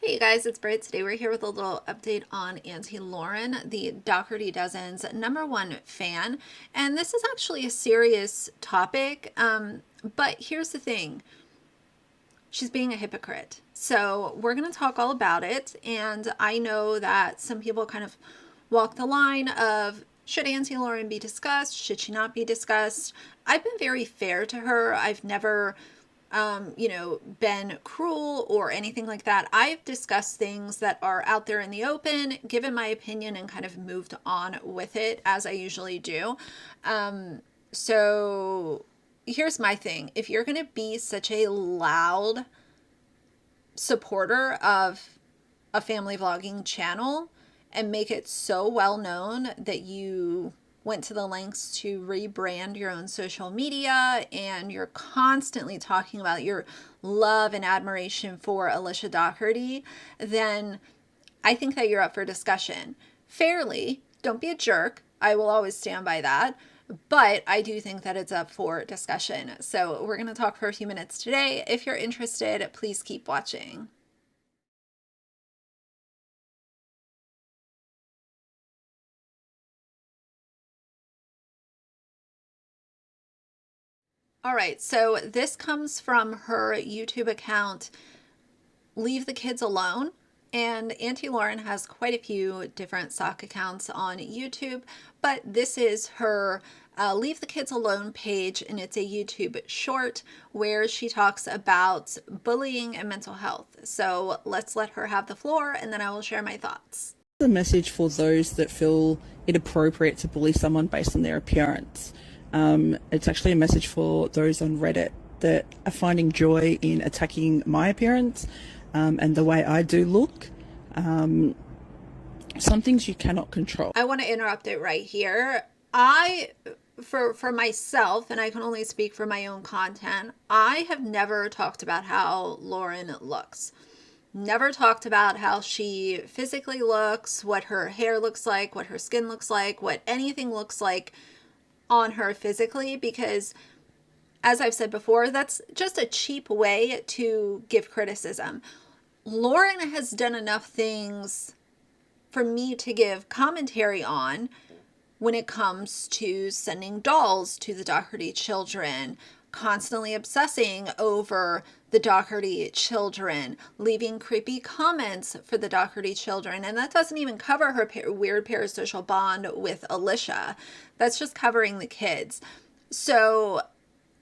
Hey you guys, it's Britt. Today we're here with a little update on Aunty Lauren, the Dougherty Dozen's #1 fan. And this is actually a serious topic, but here's the thing. She's being a hypocrite. So we're going to talk all about it. And I know that some people kind of walk the line of, should Aunty Lauren be discussed? Should she not be discussed? I've been very fair to her. I've never been cruel or anything like that. I've discussed things that are out there in the open, given my opinion, and kind of moved on with it as I usually do. So here's my thing. If you're going to be such a loud supporter of a family vlogging channel and make it so well known that you went to the lengths to rebrand your own social media and you're constantly talking about your love and admiration for Alicia Dougherty, then I think that you're up for discussion. Fairly, don't be a jerk. I will always stand by that. But I do think that it's up for discussion. So we're going to talk for a few minutes today. If you're interested, please keep watching. All right, so this comes from her YouTube account, Leave the Kids Alone. And Aunty Lauren has quite a few different sock accounts on YouTube, but this is her Leave the Kids Alone page, and it's a YouTube short where she talks about bullying and mental health. So let's let her have the floor, and then I will share my thoughts. A message for those that feel it appropriate to bully someone based on their appearance. It's actually a message for those on Reddit that are finding joy in attacking my appearance and the way I do look. Some things you cannot control. I want to interrupt it right here. For myself, and I can only speak for my own content, I have never talked about how Lauren looks. Never talked about how she physically looks, what her hair looks like, what her skin looks like, what anything looks like on her physically, because as I've said before, that's just a cheap way to give criticism. Lauren has done enough things for me to give commentary on when it comes to sending dolls to the Dougherty children, constantly obsessing over the Dougherty children, leaving creepy comments for the Dougherty children. And that doesn't even cover her weird parasocial bond with Alicia. That's just covering the kids. So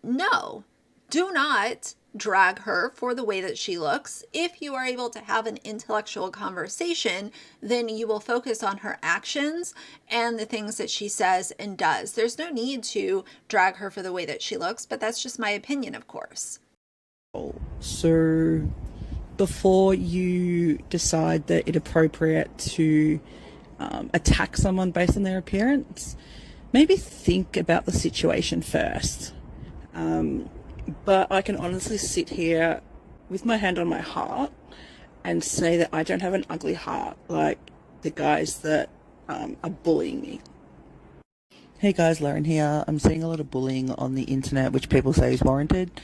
no, do not drag her for the way that she looks. If you are able to have an intellectual conversation, then you will focus on her actions and the things that she says and does. There's no need to drag her for the way that she looks, but that's just my opinion, of course. So before you decide that it's appropriate to attack someone based on their appearance, maybe think about the situation first. But I can honestly sit here with my hand on my heart and say that I don't have an ugly heart like the guys that are bullying me. Hey guys, Lauren here. I'm seeing a lot of bullying on the internet which people say is warranted,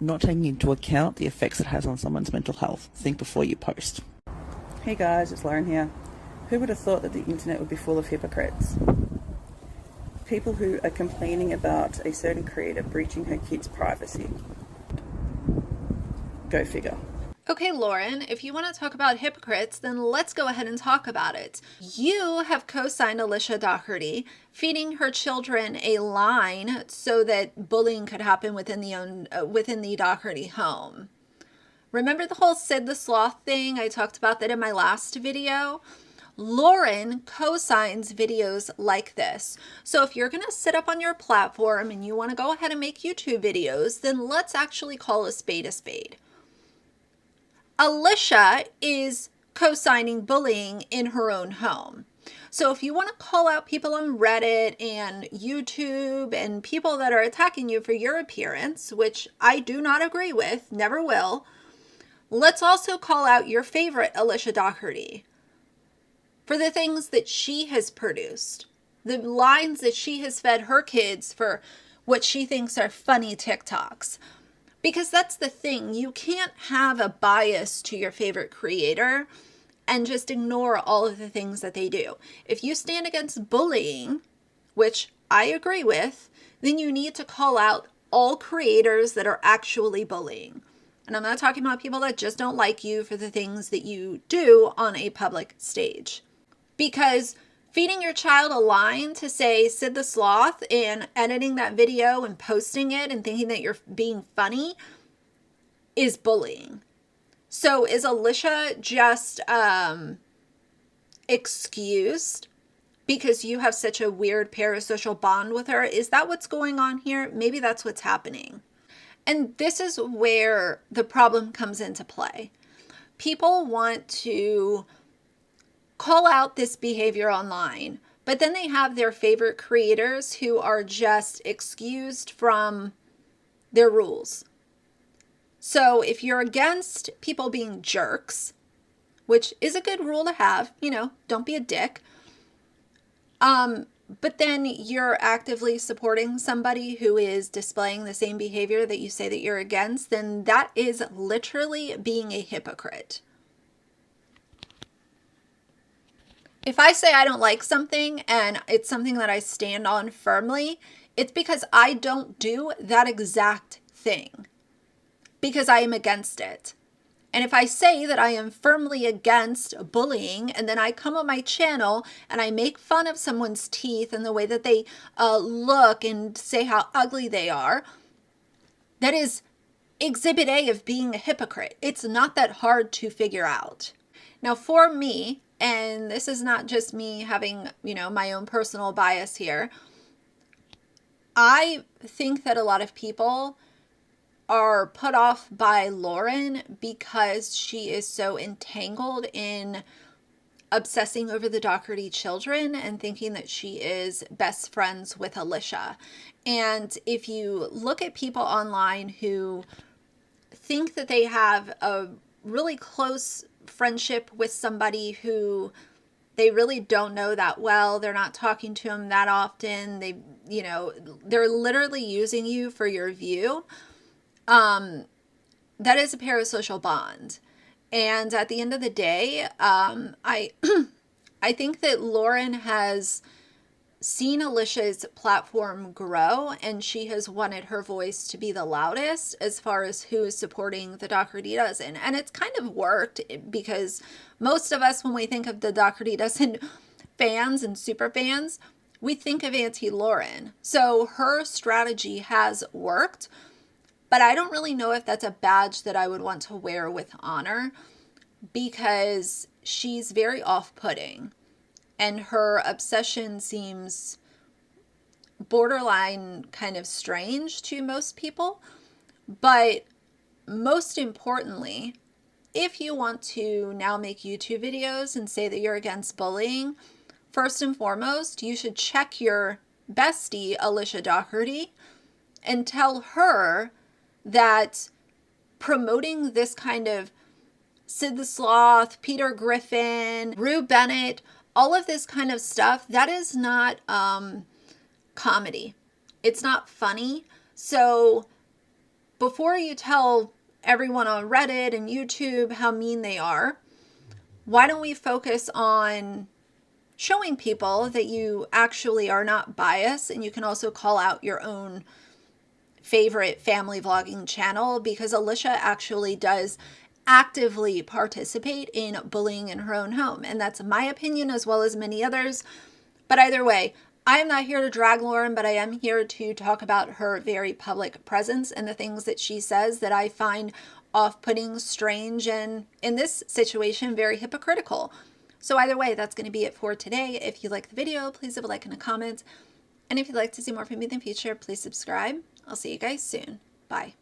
not taking into account the effects it has on someone's mental health. Think before you post. Hey guys, it's Lauren here. Who would have thought that the internet would be full of hypocrites? People who are complaining about a certain creator breaching her kids' privacy. Go figure. Okay, Lauren, if you want to talk about hypocrites, then let's go ahead and talk about it. You have co-signed Alicia Dougherty, feeding her children a line so that bullying could happen within the Dougherty home. Remember the whole Sid the Sloth thing? I talked about that in my last video. Lauren co-signs videos like this. So if you're going to sit up on your platform and you want to go ahead and make YouTube videos, then let's actually call a spade a spade. Alicia is co-signing bullying in her own home. So if you want to call out people on Reddit and YouTube and people that are attacking you for your appearance, which I do not agree with, never will, let's also call out your favorite Alicia Dougherty for the things that she has produced, the lines that she has fed her kids for what she thinks are funny TikToks. Because that's the thing. You can't have a bias to your favorite creator and just ignore all of the things that they do. If you stand against bullying, which I agree with, then you need to call out all creators that are actually bullying. And I'm not talking about people that just don't like you for the things that you do on a public stage. Because feeding your child a line to say Sid the Sloth and editing that video and posting it and thinking that you're being funny is bullying. So is Alicia just excused because you have such a weird parasocial bond with her? Is that what's going on here? Maybe that's what's happening. And this is where the problem comes into play. People want to call out this behavior online, but then they have their favorite creators who are just excused from their rules. So if you're against people being jerks, which is a good rule to have, don't be a dick. But then you're actively supporting somebody who is displaying the same behavior that you say that you're against, then that is literally being a hypocrite. If I say I don't like something and it's something that I stand on firmly, it's because I don't do that exact thing, because I am against it. And if I say that I am firmly against bullying, and then I come on my channel and I make fun of someone's teeth and the way that they look and say how ugly they are, that is exhibit A of being a hypocrite. It's not that hard to figure out. Now for me, and this is not just me having, my own personal bias here, I think that a lot of people are put off by Lauren because she is so entangled in obsessing over the Dougherty children and thinking that she is best friends with Alicia. And if you look at people online who think that they have a really close friendship with somebody who they really don't know that well, they're not talking to them that often, they're literally using you for your view. That is a parasocial bond. And at the end of the day, I think that Lauren has seen Alicia's platform grow, and she has wanted her voice to be the loudest as far as who is supporting the Dougherty Dozen. And it's kind of worked, because most of us, when we think of the Dougherty Dozen fans and super fans, we think of Aunty Lauren. So her strategy has worked. But I don't really know if that's a badge that I would want to wear with honor, because she's very off-putting and her obsession seems borderline kind of strange to most people. But most importantly, if you want to now make YouTube videos and say that you're against bullying, first and foremost, you should check your bestie, Alicia Dougherty, and tell her that promoting this kind of Sid the Sloth, Peter Griffin, Rue Bennett, all of this kind of stuff, that is not comedy. It's not funny. So before you tell everyone on Reddit and YouTube how mean they are, why don't we focus on showing people that you actually are not biased, and you can also call out your own favorite family vlogging channel, because Alicia actually does actively participate in bullying in her own home. And that's my opinion as well as many others. But either way, I am not here to drag Lauren, but I am here to talk about her very public presence and the things that she says that I find off-putting, strange, and in this situation, very hypocritical. So either way, that's going to be it for today. If you like the video, please leave a like and a comment. And if you'd like to see more from me in the future, please subscribe. I'll see you guys soon. Bye.